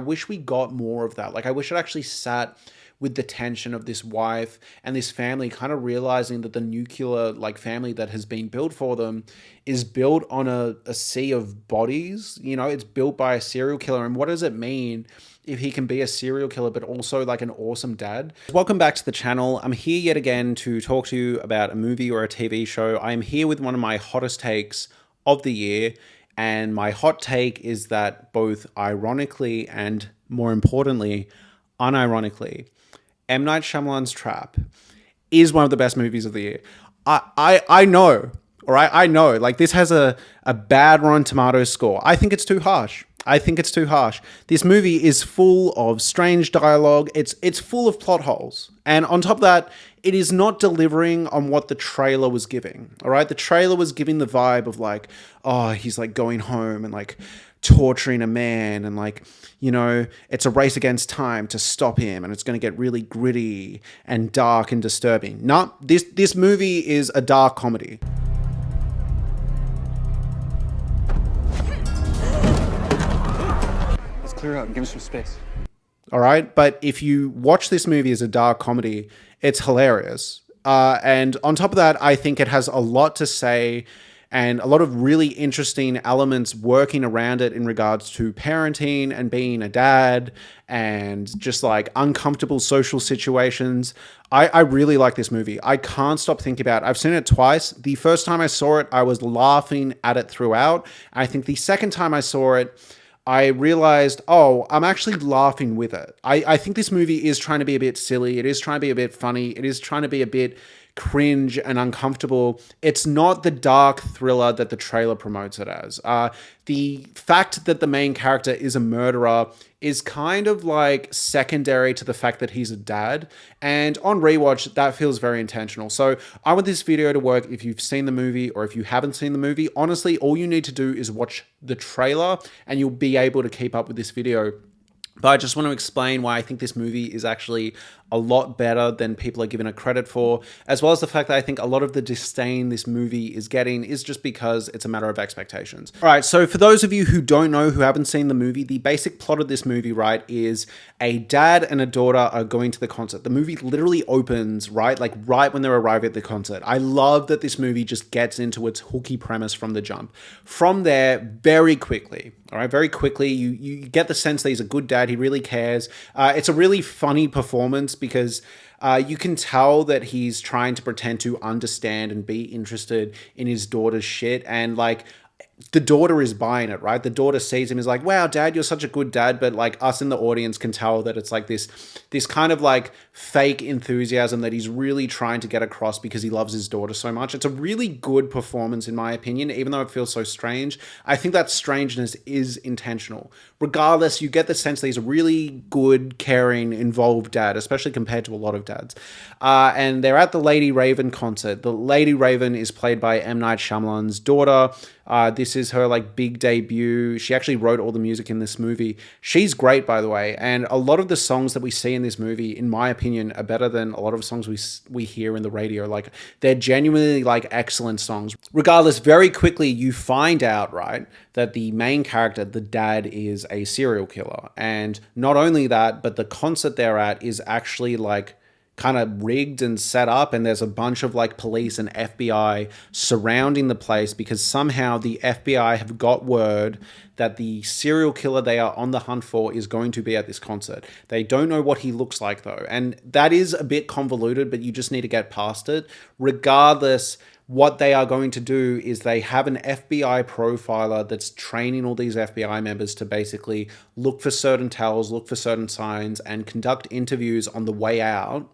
I wish we got more of that. Like, I wish it actually sat with the tension of this wife and this family kind of realizing that the nuclear like family that has been built for them is built on a sea of bodies. You know, it's built by a serial killer. And what does it mean if he can be a serial killer but also like an awesome dad? Welcome back to the channel. I'm here yet again to talk to you about a movie or a TV show. I'm here with one of my hottest takes of the year. And my hot take is that both ironically and more importantly, unironically, M. Night Shyamalan's Trap is one of the best movies of the year. I know, all right? I know, like, this has a bad Rotten Tomatoes score. I think it's too harsh. This movie is full of strange dialogue. It's full of plot holes. And on top of that, it is not delivering on what the trailer was giving, all right? The trailer was giving the vibe of like, oh, he's like going home and like torturing a man and like, you know, it's a race against time to stop him and it's going to get really gritty and dark and disturbing. No, this movie is a dark comedy. Let's clear out and give him some space. All right. But if you watch this movie as a dark comedy, it's hilarious. And on top of that, I think it has a lot to say and a lot of really interesting elements working around it in regards to parenting and being a dad and just like uncomfortable social situations. I really like this movie. I can't stop thinking about it. I've seen it twice. The first time I saw it, I was laughing at it throughout. I think the second time I saw it, I realized, oh, I'm actually laughing with it. I think this movie is trying to be a bit silly. It is trying to be a bit funny. It is trying to be a bit cringe and uncomfortable. It's not the dark thriller that the trailer promotes it as. The fact that the main character is a murderer is kind of like secondary to the fact that he's a dad. And on rewatch, that feels very intentional. So I want this video to work if you've seen the movie or if you haven't seen the movie. Honestly, all you need to do is watch the trailer and you'll be able to keep up with this video. But I just want to explain why I think this movie is actually a lot better than people are giving it credit for, as well as the fact that I think a lot of the disdain this movie is getting is just because it's a matter of expectations. All right, so for those of you who don't know, who haven't seen the movie, the basic plot of this movie, right, is a dad and a daughter are going to the concert. The movie literally opens, right, like right when they're arriving at the concert. I love that this movie just gets into its hooky premise from the jump. From there, very quickly, all right, very quickly, you get the sense that he's a good dad. He really cares. It's a really funny performance because you can tell that he's trying to pretend to understand and be interested in his daughter's shit. And like, the daughter is buying it, right? The daughter sees him, is like, wow, dad, you're such a good dad. But like us in the audience can tell that it's like this kind of like fake enthusiasm that he's really trying to get across because he loves his daughter so much. It's a really good performance in my opinion, even though it feels so strange. I think that strangeness is intentional. Regardless, you get the sense that he's a really good, caring, involved dad, especially compared to a lot of dads. And they're at the Lady Raven concert. The Lady Raven is played by M. Night Shyamalan's daughter. This is her like big debut. She actually wrote all the music in this movie. She's great, by the way. And a lot of the songs that we see in this movie, in my opinion, are better than a lot of songs we hear in the radio. Like, they're genuinely like excellent songs. Regardless, very quickly you find out, right, that the main character, the dad, is a serial killer. And not only that, but the concert they're at is actually like kind of rigged and set up, and there's a bunch of like police and FBI surrounding the place because somehow the FBI have got word that the serial killer they are on the hunt for is going to be at this concert. They don't know what he looks like though, and that is a bit convoluted, but you just need to get past it. Regardless, what they are going to do is they have an FBI profiler that's training all these FBI members to basically look for certain tells, look for certain signs, and conduct interviews on the way out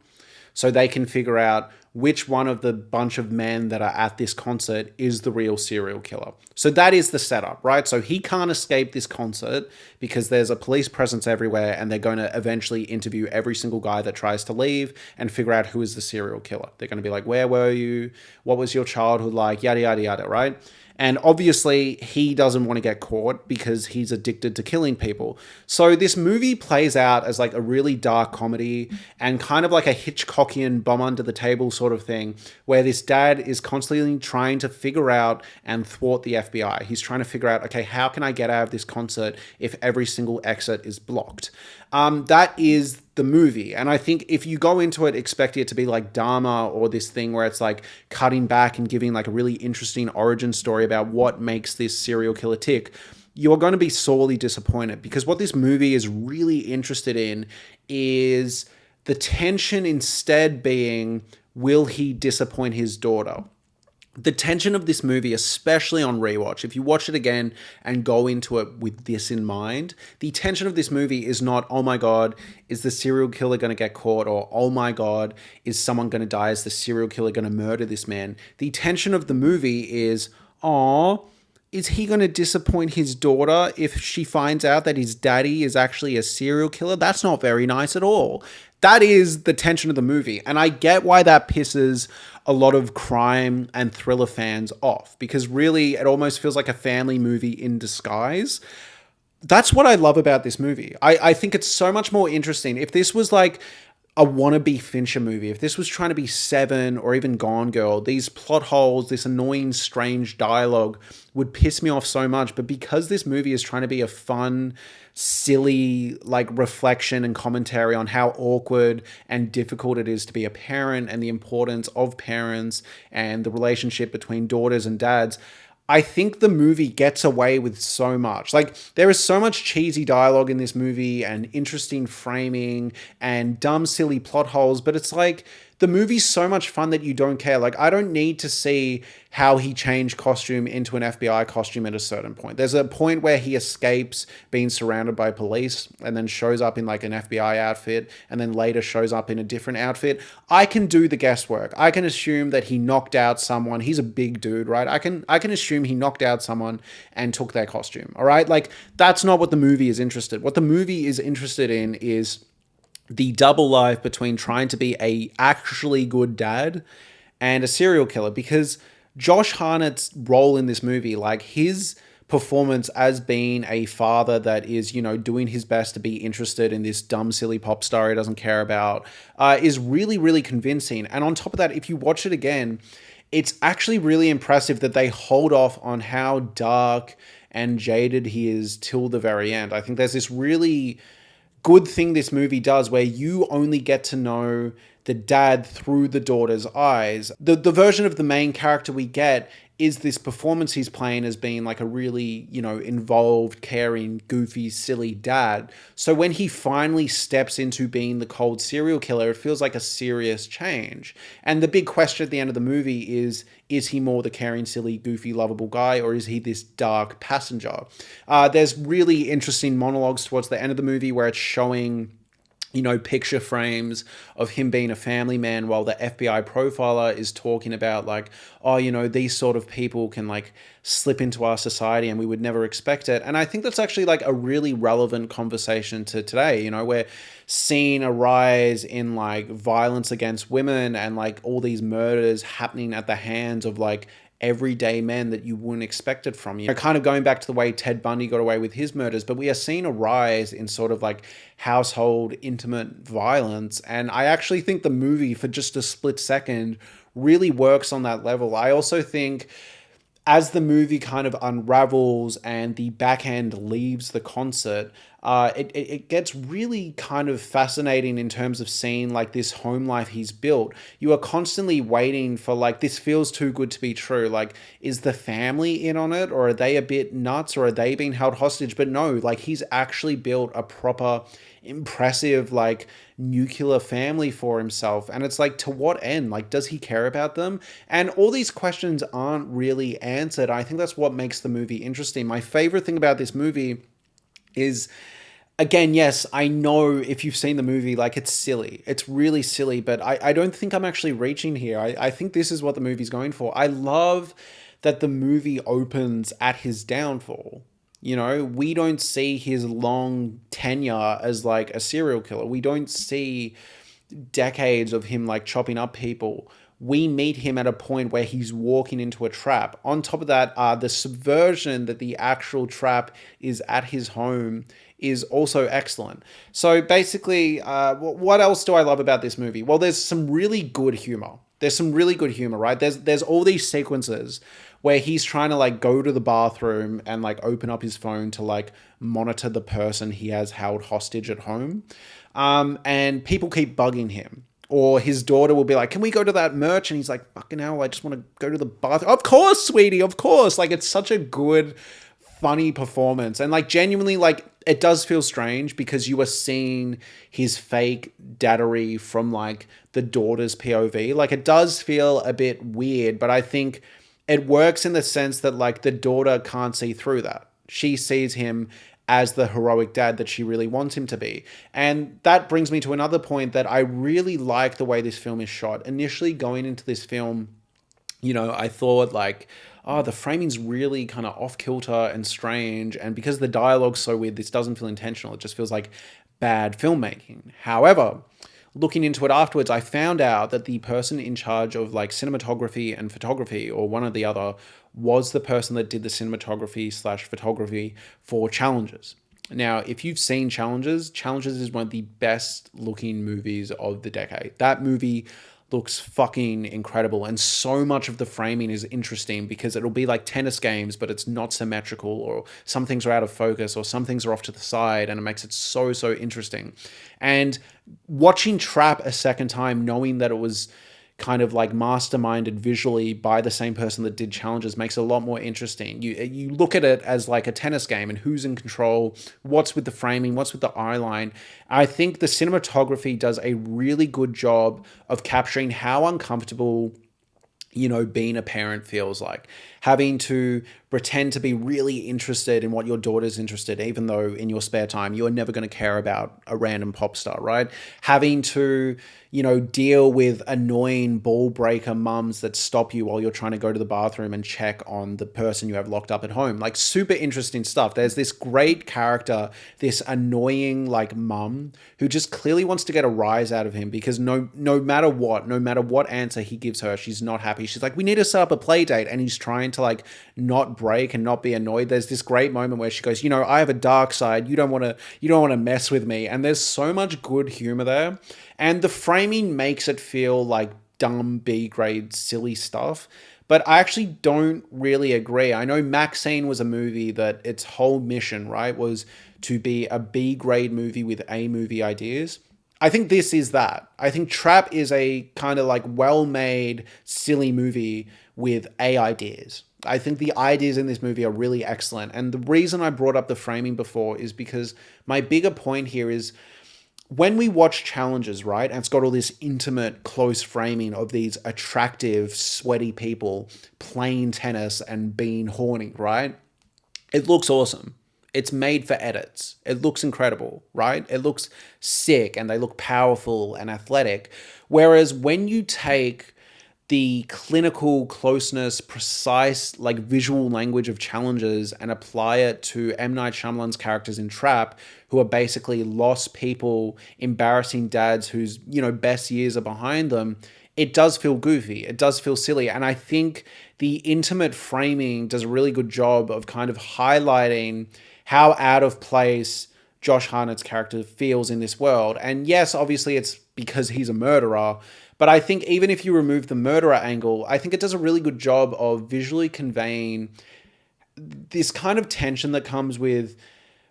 so they can figure out which one of the bunch of men that are at this concert is the real serial killer. So that is the setup, right? So he can't escape this concert because there's a police presence everywhere, and they're going to eventually interview every single guy that tries to leave and figure out who is the serial killer. They're going to be like, where were you? What was your childhood like? Yada, yada, yada, right? And obviously, he doesn't want to get caught because he's addicted to killing people. So this movie plays out as like a really dark comedy and kind of like a Hitchcockian bomb under the table sort sort of thing, where this dad is constantly trying to figure out and thwart the FBI. He's trying to figure out, okay, how can I get out of this concert if every single exit is blocked? That is the movie. And I think if you go into it expecting it to be like Dharma or this thing where it's like cutting back and giving like a really interesting origin story about what makes this serial killer tick, you're going to be sorely disappointed, because what this movie is really interested in is the tension instead being, will he disappoint his daughter? The tension of this movie, especially on rewatch, if you watch it again and go into it with this in mind, the tension of this movie is not, oh my God, is the serial killer going to get caught? Or, oh my God, is someone going to die? Is the serial killer going to murder this man? The tension of the movie is, oh, is he going to disappoint his daughter if she finds out that his daddy is actually a serial killer? That's not very nice at all. That is the tension of the movie. And I get why that pisses a lot of crime and thriller fans off, because really it almost feels like a family movie in disguise. That's what I love about this movie. I think it's so much more interesting. If this was like a wannabe Fincher movie, if this was trying to be Seven or even Gone Girl, these plot holes, this annoying, strange dialogue would piss me off so much. But because this movie is trying to be a fun, silly, like reflection and commentary on how awkward and difficult it is to be a parent and the importance of parents and the relationship between daughters and dads, I think the movie gets away with so much. Like, there is so much cheesy dialogue in this movie and interesting framing and dumb, silly plot holes, but it's like, the movie's so much fun that you don't care. Like, I don't need to see how he changed costume into an FBI costume at a certain point. There's a point where he escapes being surrounded by police and then shows up in like an FBI outfit and then later shows up in a different outfit. I can do the guesswork. I can assume that he knocked out someone. He's a big dude, right? I can assume he knocked out someone and took their costume, all right? Like, that's not what the movie is interested. What the movie is interested in is the double life between trying to be a actually good dad and a serial killer, because Josh Hartnett's role in this movie, like his performance as being a father that is, you know, doing his best to be interested in this dumb, silly pop star he doesn't care about, is really, really convincing. And on top of that, if you watch it again, it's actually really impressive that they hold off on how dark and jaded he is till the very end. I think there's this really good thing this movie does where you only get to know the dad through the daughter's eyes. The version of the main character we get is this performance he's playing as being like a really, you know, involved, caring, goofy, silly dad. So when he finally steps into being the cold serial killer, it feels like a serious change. And the big question at the end of the movie is he more the caring, silly, goofy, lovable guy, or is he this dark passenger? There's really interesting monologues towards the end of the movie where it's showing, you know, picture frames of him being a family man while the FBI profiler is talking about like, oh, you know, these sort of people can like slip into our society and we would never expect it. And I think that's actually like a really relevant conversation to today. You know, we're seeing a rise in like violence against women and like all these murders happening at the hands of like everyday men that you wouldn't expect it from you. Kind of going back to the way Ted Bundy got away with his murders, but we are seeing a rise in sort of like household intimate violence. And I actually think the movie, for just a split second, really works on that level. I also think as the movie kind of unravels and the back end leaves the concert, it gets really kind of fascinating in terms of seeing like this home life he's built. You are constantly waiting for like, this feels too good to be true. Like, is the family in on it, or are they a bit nuts, or are they being held hostage? But no, like he's actually built a proper, impressive, like nuclear family for himself. And it's like, to what end? Like, does he care about them? And all these questions aren't really answered. I think that's what makes the movie interesting. My favorite thing about this movie is, again, yes, I know if you've seen the movie, like it's silly. It's really silly, but I don't think I'm actually reaching here. I think this is what the movie's going for. I love that the movie opens at his downfall. You know, we don't see his long tenure as like a serial killer. We don't see decades of him like chopping up people. We meet him at a point where he's walking into a trap. On top of that, the subversion that the actual trap is at his home is also excellent. So basically, what else do I love about this movie? Well, there's some really good humor. There's some really good humor, right? There's all these sequences where he's trying to like go to the bathroom and like open up his phone to like monitor the person he has held hostage at home. And people keep bugging him. Or his daughter will be like, can we go to that merch? And he's like, fucking hell, I just want to go to the bathroom. Of course, sweetie, of course. Like, it's such a good, funny performance. And like, genuinely, like, it does feel strange because you are seeing his fake daddery from like the daughter's POV. Like, it does feel a bit weird, but I think it works in the sense that like the daughter can't see through that. She sees him as the heroic dad that she really wants him to be. And that brings me to another point that I really like the way this film is shot. Initially going into this film, you know, I thought like, oh, the framing's really kind of off kilter and strange. And because the dialogue's so weird, this doesn't feel intentional. It just feels like bad filmmaking. However, looking into it afterwards, I found out that the person in charge of like cinematography and photography, or one or the other, was the person that did the cinematography / photography for Challenges. Now, if you've seen Challenges, Challenges is one of the best looking movies of the decade. That movie looks fucking incredible, and so much of the framing is interesting because it'll be like tennis games, but it's not symmetrical, or some things are out of focus, or some things are off to the side, and it makes it so interesting. And watching Trap a second time, knowing that it was kind of like masterminded visually by the same person that did Challenges, makes it a lot more interesting. You look at it as like a tennis game and who's in control, what's with the framing, what's with the eye line. I think the cinematography does a really good job of capturing how uncomfortable, you know, being a parent feels like. Having to pretend to be really interested in what your daughter's interested, even though in your spare time, you are never going to care about a random pop star, right? Having to, you know, deal with annoying ball breaker mums that stop you while you're trying to go to the bathroom and check on the person you have locked up at home. Like, super interesting stuff. There's this great character, this annoying like mum who just clearly wants to get a rise out of him because no matter what answer he gives her, she's not happy. She's like, we need to set up a play date, and he's trying to like not break and not be annoyed. There's this great moment where she goes, you know, I have a dark side. You don't want to mess with me. And there's so much good humor there. And the framing makes it feel like dumb B-grade silly stuff. But I actually don't really agree. I know Maxine was a movie that its whole mission, right, was to be a B-grade movie with A-movie ideas. I think this is that. I think Trap is a kind of like well-made, silly movie with A ideas. I think the ideas in this movie are really excellent. And the reason I brought up the framing before is because my bigger point here is when we watch Challenges, right, and it's got all this intimate, close framing of these attractive, sweaty people playing tennis and being horny, right? It looks awesome. It's made for edits. It looks incredible, right? It looks sick, and they look powerful and athletic. Whereas when you take the clinical closeness, precise, like visual language of Challenges and apply it to M. Night Shyamalan's characters in Trap, who are basically lost people, embarrassing dads whose, you know, best years are behind them, it does feel goofy. It does feel silly. And I think the intimate framing does a really good job of kind of highlighting how out of place Josh Hartnett's character feels in this world. And yes, obviously it's because he's a murderer, but I think even if you remove the murderer angle, I think it does a really good job of visually conveying this kind of tension that comes with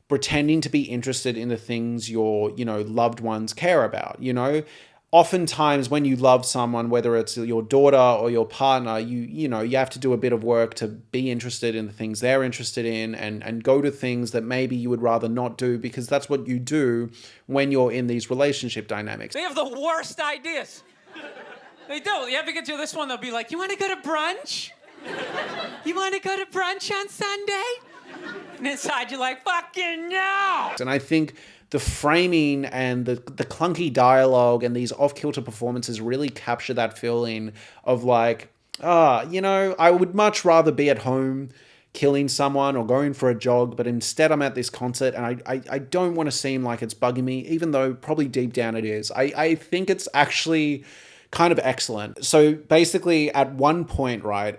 pretending to be interested in the things your, you know, loved ones care about, you know? Oftentimes when you love someone, whether it's your daughter or your partner, you know, you have to do a bit of work to be interested in the things they're interested in, and go to things that maybe you would rather not do because that's what you do when you're in these relationship dynamics. They have the worst ideas. They do. You ever get to this one, they'll be like, you want to go to brunch? You want to go to brunch on Sunday? And inside you're like, fucking no! And I think the framing and the clunky dialogue and these off-kilter performances really capture that feeling of like, you know, I would much rather be at home killing someone or going for a jog, but instead I'm at this concert and I don't want to seem like it's bugging me, even though probably deep down it is. I think it's actually kind of excellent. So basically at one point, right,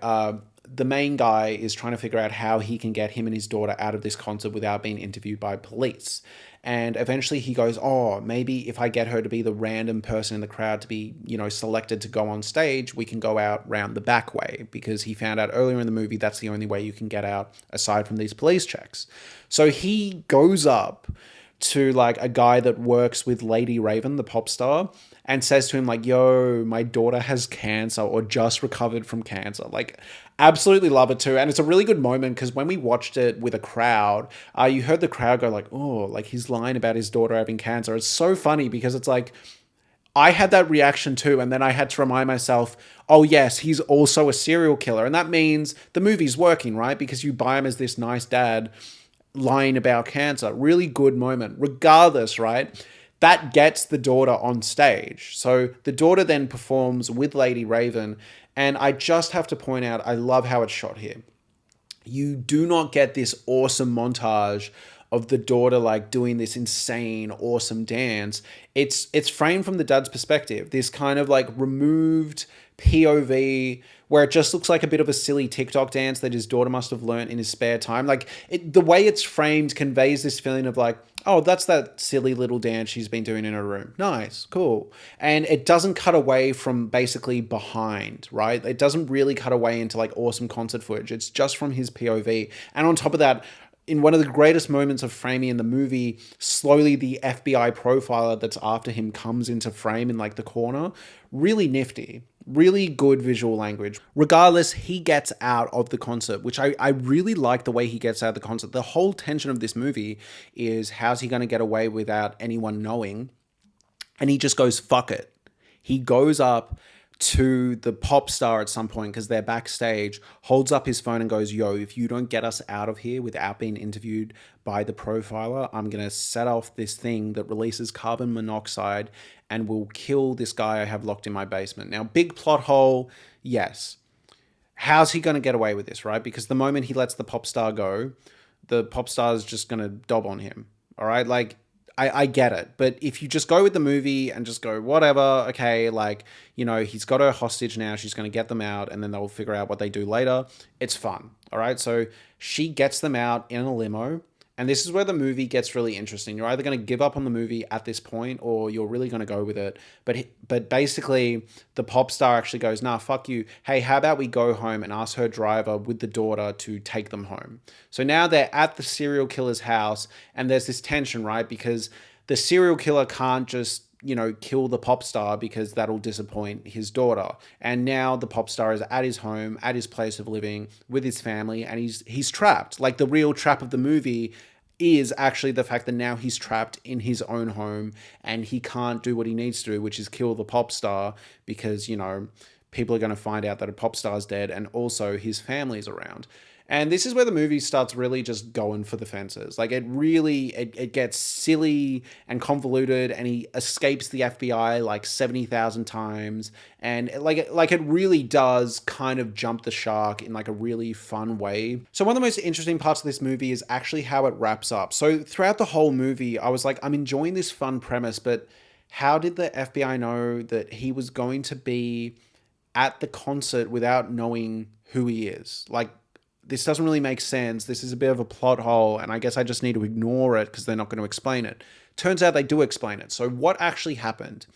the main guy is trying to figure out how he can get him and his daughter out of this concert without being interviewed by police. And eventually he goes, oh, maybe if I get her to be the random person in the crowd to be, selected to go on stage, we can go out round the back way, because he found out earlier in the movie that's the only way you can get out aside from these police checks. So he goes up to like a guy that works with Lady Raven, the pop star, and says to him like, yo, my daughter has cancer or just recovered from cancer. Like, absolutely love it too. And it's a really good moment because when we watched it with a crowd, you heard the crowd go like, oh, like he's lying about his daughter having cancer. It's so funny because it's like, I had that reaction too. And then I had to remind myself, oh yes, he's also a serial killer. And that means the movie's working, right? Because you buy him as this nice dad lying about cancer. Really good moment. Regardless, right? That gets the daughter on stage. So the daughter then performs with Lady Raven. And I just have to point out, I love how it's shot here. You do not get this awesome montage of the daughter like doing this insane, awesome dance. It's framed from the dad's perspective. This kind of like removed POV where it just looks like a bit of a silly TikTok dance that his daughter must have learned in his spare time. Like the way it's framed conveys this feeling of like, oh, that's that silly little dance she's been doing in her room. Nice, cool. And it doesn't cut away from basically behind, right? It doesn't really cut away into like awesome concert footage. It's just from his POV. And on top of that, in one of the greatest moments of framing in the movie, slowly the FBI profiler that's after him comes into frame in like the corner. Really nifty. Really good visual language. Regardless, he gets out of the concert, which I really like the way he gets out of the concert. The whole tension of this movie is how's he going to get away without anyone knowing? And he just goes, fuck it. He goes up to the pop star at some point because they're backstage, holds up his phone and goes, yo, if you don't get us out of here without being interviewed by the profiler, I'm going to set off this thing that releases carbon monoxide and will kill this guy I have locked in my basement. Now, big plot hole, yes. How's he going to get away with this, right? Because the moment he lets the pop star go, the pop star is just going to dob on him, all right? Like, I get it. But if you just go with the movie and just go, whatever, okay, like, he's got her hostage now, she's going to get them out, and then they'll figure out what they do later, it's fun, all right? So she gets them out in a limo, and this is where the movie gets really interesting. You're either going to give up on the movie at this point, or you're really going to go with it. But basically, the pop star actually goes, nah, fuck you. Hey, how about we go home and ask her driver with the daughter to take them home? So now they're at the serial killer's house, and there's this tension, right? Because the serial killer can't just kill the pop star because that'll disappoint his daughter. And now the pop star is at his home, at his place of living with his family, and he's trapped. Like the real trap of the movie is actually the fact that now he's trapped in his own home and he can't do what he needs to do, which is kill the pop star because, people are going to find out that a pop star's dead and also his family's around. And this is where the movie starts really just going for the fences. Like it gets silly and convoluted, and he escapes the FBI like 70,000 times. And it really does kind of jump the shark in like a really fun way. So one of the most interesting parts of this movie is actually how it wraps up. So throughout the whole movie, I was like, I'm enjoying this fun premise, but how did the FBI know that he was going to be at the concert without knowing who he is? Like, this doesn't really make sense. This is a bit of a plot hole, and I guess I just need to ignore it because they're not going to explain it. Turns out they do explain it. So what actually happened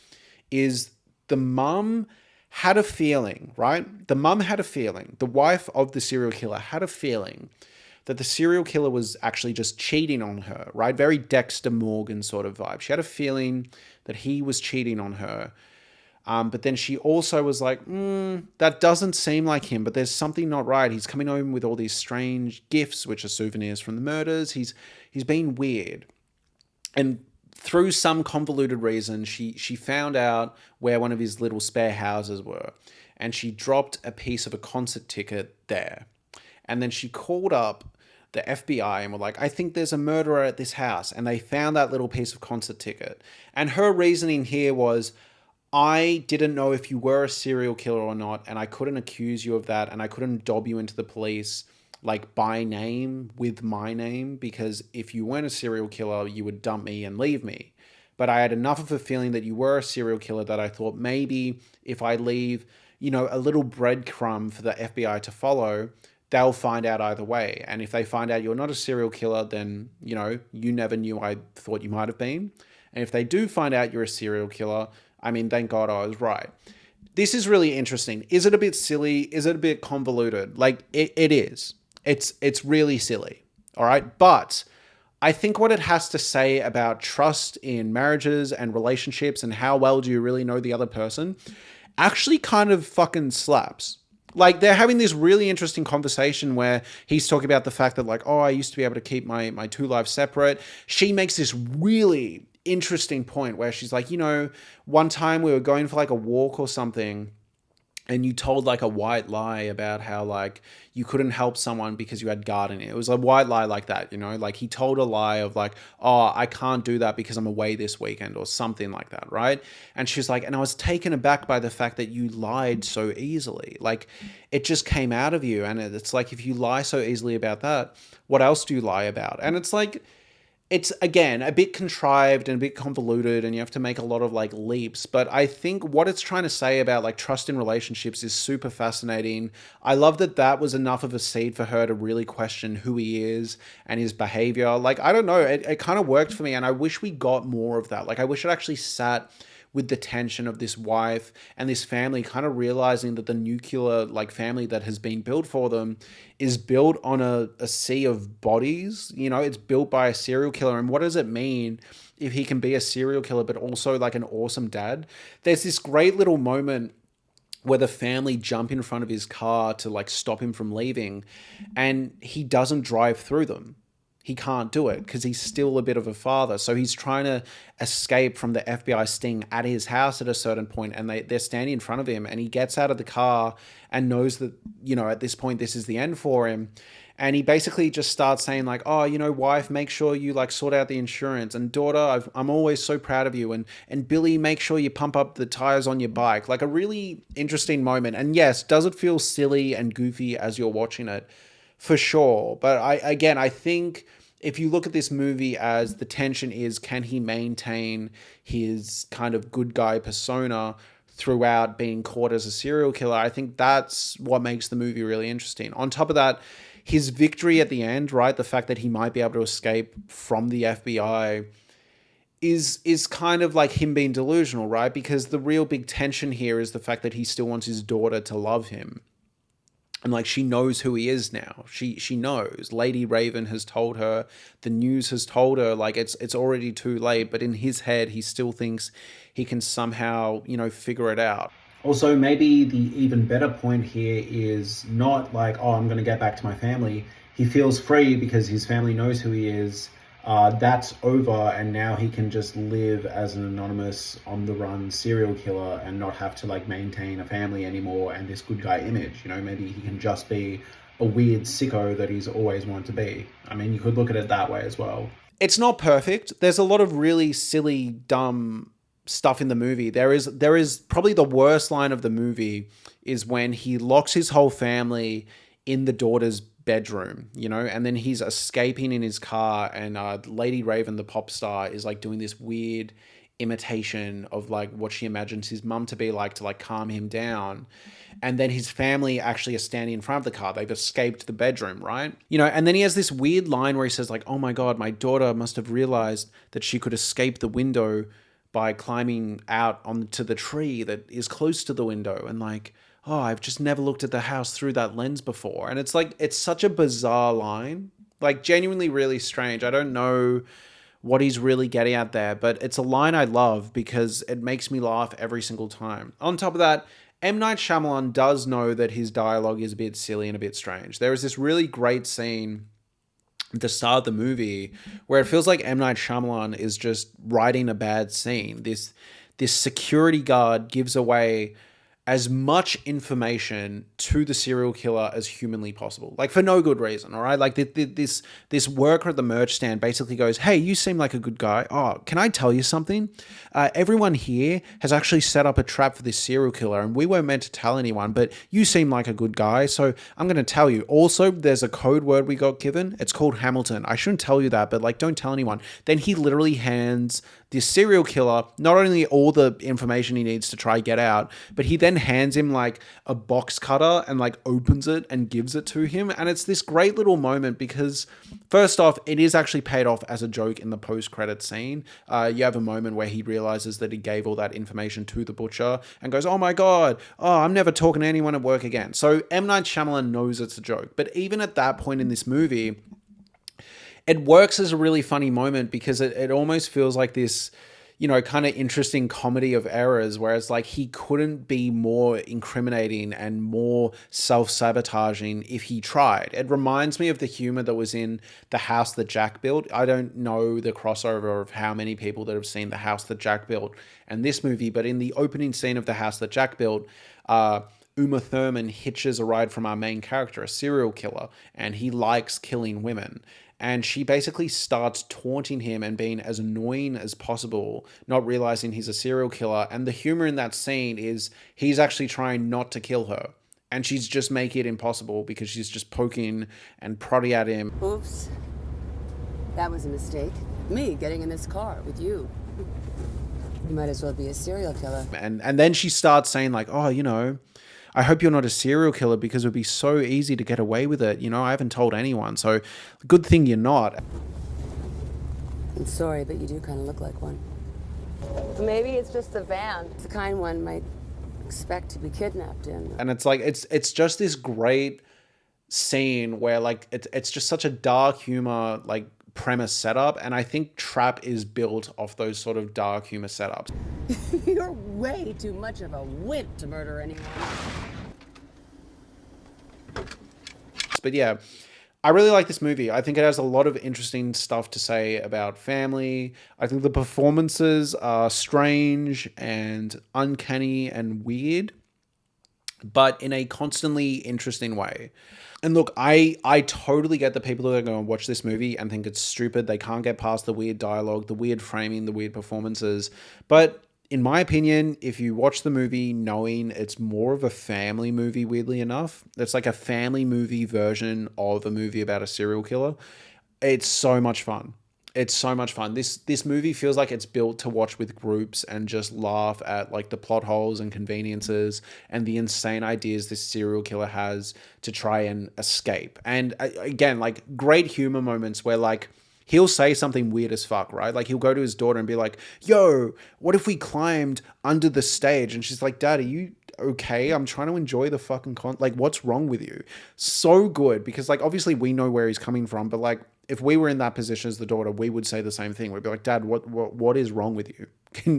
is the mum had a feeling, right? The mum had a feeling. The wife of the serial killer had a feeling that the serial killer was actually just cheating on her, right? Very Dexter Morgan sort of vibe. She had a feeling that he was cheating on her. But then she also was like, that doesn't seem like him, but there's something not right. He's coming home with all these strange gifts, which are souvenirs from the murders. He's been weird. And through some convoluted reason, she found out where one of his little spare houses were. And she dropped a piece of a concert ticket there. And then she called up the FBI and were like, I think there's a murderer at this house. And they found that little piece of concert ticket. And her reasoning here was, I didn't know if you were a serial killer or not, and I couldn't accuse you of that, and I couldn't dob you into the police like by name with my name, because if you weren't a serial killer, you would dump me and leave me. But I had enough of a feeling that you were a serial killer that I thought maybe if I leave a little breadcrumb for the FBI to follow, they'll find out either way. And if they find out you're not a serial killer, then, you never knew I thought you might have been. And if they do find out you're a serial killer, I mean, thank God I was right. This is really interesting. Is it a bit silly? Is it a bit convoluted? Like, it is. It's really silly. All right. But I think what it has to say about trust in marriages and relationships and how well do you really know the other person actually kind of fucking slaps. Like, they're having this really interesting conversation where he's talking about the fact that, like, oh, I used to be able to keep my two lives separate. She makes this really interesting point where she's like, one time we were going for like a walk or something, and you told like a white lie about how like you couldn't help someone because you had gardening. It was a white lie like that, like he told a lie of like, oh, I can't do that because I'm away this weekend or something like that, right? And she's like, and I was taken aback by the fact that you lied so easily. Like, it just came out of you. And it's like, if you lie so easily about that, what else do you lie about? And it's like, it's, again, a bit contrived and a bit convoluted, and you have to make a lot of like leaps. But I think what it's trying to say about like trust in relationships is super fascinating. I love that was enough of a seed for her to really question who he is and his behavior. Like, I don't know, it kind of worked for me, and I wish we got more of that. Like, I wish it actually sat with the tension of this wife and this family kind of realizing that the nuclear like family that has been built for them is built on a sea of bodies. It's built by a serial killer. And what does it mean if he can be a serial killer but also like an awesome dad? There's this great little moment where the family jump in front of his car to like stop him from leaving, and he doesn't drive through them. He can't do it because he's still a bit of a father. So he's trying to escape from the FBI sting at his house at a certain point, and they're standing in front of him, and he gets out of the car and knows that, at this point, this is the end for him. And he basically just starts saying like, oh, wife, make sure you like sort out the insurance. And daughter, I'm always so proud of you. And Billy, make sure you pump up the tires on your bike. Like, a really interesting moment. And yes, does it feel silly and goofy as you're watching it? For sure. But I think if you look at this movie as the tension is, can he maintain his kind of good guy persona throughout being caught as a serial killer? I think that's what makes the movie really interesting. On top of that, his victory at the end, right? The fact that he might be able to escape from the FBI is kind of like him being delusional, right? Because the real big tension here is the fact that he still wants his daughter to love him. And like, she knows who he is now. She knows. Lady Raven has told her. The news has told her. Like, it's already too late. But in his head, he still thinks he can somehow, figure it out. Also, maybe the even better point here is not like, oh, I'm going to get back to my family. He feels free because his family knows who he is. That's over, and now he can just live as an anonymous on-the-run serial killer and not have to like maintain a family anymore and this good guy image. Maybe he can just be a weird sicko that he's always wanted to be. I mean, you could look at it that way as well. It's not perfect. There's a lot of really silly, dumb stuff in the movie. There is probably the worst line of the movie is when he locks his whole family in the daughter's bedroom, and then he's escaping in his car, and Lady Raven, the pop star, is like doing this weird imitation of like what she imagines his mum to be like to like calm him down. And then his family actually are standing in front of the car. They've escaped the bedroom, right? And then he has this weird line where he says like, oh my God, my daughter must have realized that she could escape the window by climbing out onto the tree that is close to the window. And like, oh, I've just never looked at the house through that lens before. And it's like, it's such a bizarre line, like genuinely really strange. I don't know what he's really getting at there, but it's a line I love because it makes me laugh every single time. On top of that, M. Night Shyamalan does know that his dialogue is a bit silly and a bit strange. There is this really great scene at the start of the movie where it feels like M. Night Shyamalan is just writing a bad scene. This security guard gives away as much information to the serial killer as humanly possible, like for no good reason. All right. Like this worker at the merch stand basically goes, hey, you seem like a good guy. Oh, can I tell you something? Everyone here has actually set up a trap for this serial killer and we weren't meant to tell anyone, but you seem like a good guy. So I'm going to tell you. Also, there's a code word we got given. It's called Hamilton. I shouldn't tell you that, but like, don't tell anyone. Then he literally hands this serial killer not only all the information he needs to try get out, but he then hands him like a box cutter and like opens it and gives it to him. And it's this great little moment because first off, it is actually paid off as a joke in the post-credit scene. You have a moment where he realizes that he gave all that information to the butcher and goes, oh my God, oh, I'm never talking to anyone at work again. So M. Night Shyamalan knows it's a joke. But even at that point in this movie, it works as a really funny moment because it almost feels like this, you know, kind of interesting comedy of errors, whereas like he couldn't be more incriminating and more self-sabotaging if he tried. It reminds me of the humor that was in The House That Jack Built. I don't know the crossover of how many people that have seen The House That Jack Built and this movie, but in the opening scene of The House That Jack Built, Uma Thurman hitches a ride from our main character, a serial killer, and he likes killing women. And she basically starts taunting him and being as annoying as possible, not realizing he's a serial killer. And the humor in that scene is he's actually trying not to kill her. And she's just making it impossible because she's just poking and prodding at him. Oops. That was a mistake. Me getting in this car with you. You might as well be a serial killer. And then she starts saying like, oh, you know, I hope you're not a serial killer because it would be so easy to get away with it. You know, I haven't told anyone. So good thing you're not. I'm sorry, but you do kind of look like one. Maybe it's just the van. It's the kind one might expect to be kidnapped in. And it's like, it's just this great scene where like, it's just such a dark humor, like premise setup. And I think Trap is built off those sort of dark humor setups. You're way too much of a wimp to murder anyone. But yeah, I really like this movie. I think it has a lot of interesting stuff to say about family. I think the performances are strange and uncanny and weird, but in a constantly interesting way. And look, I totally get the people that are going to watch this movie and think it's stupid. They can't get past the weird dialogue, the weird framing, the weird performances. But in my opinion, if you watch the movie knowing it's more of a family movie, weirdly enough, it's like a family movie version of a movie about a serial killer. It's so much fun. It's so much fun. This movie feels like it's built to watch with groups and just laugh at like the plot holes and conveniences and the insane ideas this serial killer has to try and escape. And again, like great humor moments where like he'll say something weird as fuck, right? Like he'll go to his daughter and be like, yo, what if we climbed under the stage? And she's like, Dad, are you okay? I'm trying to enjoy the fucking like, what's wrong with you? So good. Because like, obviously we know where he's coming from, but like, if we were in that position as the daughter, we would say the same thing. We'd be like, Dad, what is wrong with you?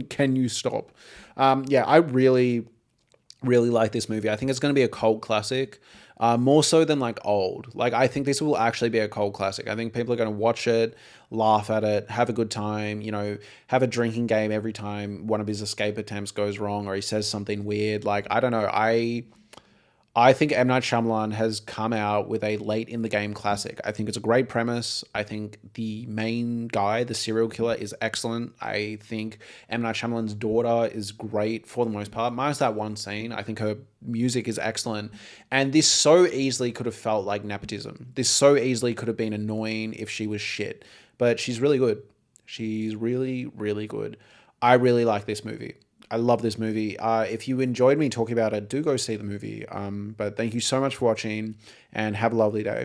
Can you stop? Yeah, I really like this movie. I think it's going to be a cult classic, more so than like old. Like, I think this will actually be a cult classic. I think people are going to watch it, laugh at it, have a good time, you know, have a drinking game every time one of his escape attempts goes wrong or he says something weird. Like, I don't know. I think M. Night Shyamalan has come out with a late in the game classic. I think it's a great premise. I think the main guy, the serial killer, is excellent. I think M. Night Shyamalan's daughter is great for the most part. Minus that one scene. I think her music is excellent. And this so easily could have felt like nepotism. This so easily could have been annoying if she was shit. But she's really good. She's really, really good. I really like this movie. I love this movie. If you enjoyed me talking about it, do go see the movie. But thank you so much for watching and have a lovely day.